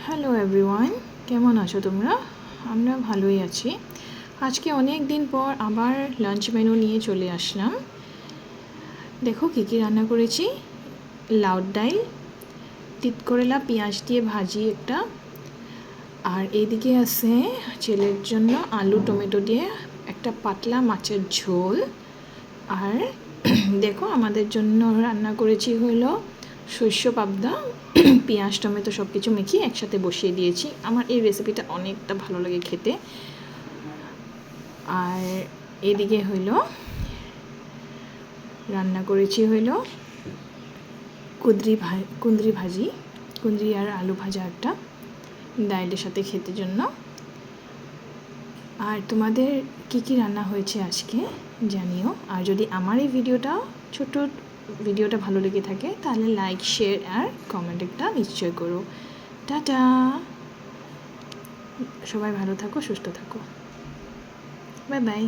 Hello everyone, কেমন আছো তোমরা? আমরা ভালোই আছি। আজকে অনেক দিন পর আবার লাঞ্চ মেনু নিয়ে চলে আসলাম। দেখো কী কী রান্না করেছি। লাউ ডাল, তিতকরেলা পেঁয়াজ দিয়ে ভাজি একটা, আর এইদিকে আছে ছেলের জন্য আলু টমেটো দিয়ে একটা পাতলা মাছের ঝোল। আর দেখো আমাদের জন্য রান্না করেছি হলো শস্য পাবদা, পেঁয়াজ টমেটো সব কিছু মেখে একসাথে বসিয়ে দিয়েছি। আমার এই রেসিপিটা অনেকটা ভালো লাগে খেতে। আর এদিকে হইলো রান্না করেছি হইলো কুঁদরি ভাজি, কুঁদরি আর আলু ভাজা একটা ডালের সাথে খেতে জন্য। আর তোমাদের কি কি রান্না হয়েছে আজকে জানিও। আর যদি আমার এই ছোট ভিডিওটা ভালো লেগে থাকে তাহলে লাইক শেয়ার আর কমেন্ট একটা নিশ্চয় করো। টাটা, সবাই ভালো থাকো, সুস্থ থাকো, বাই বাই।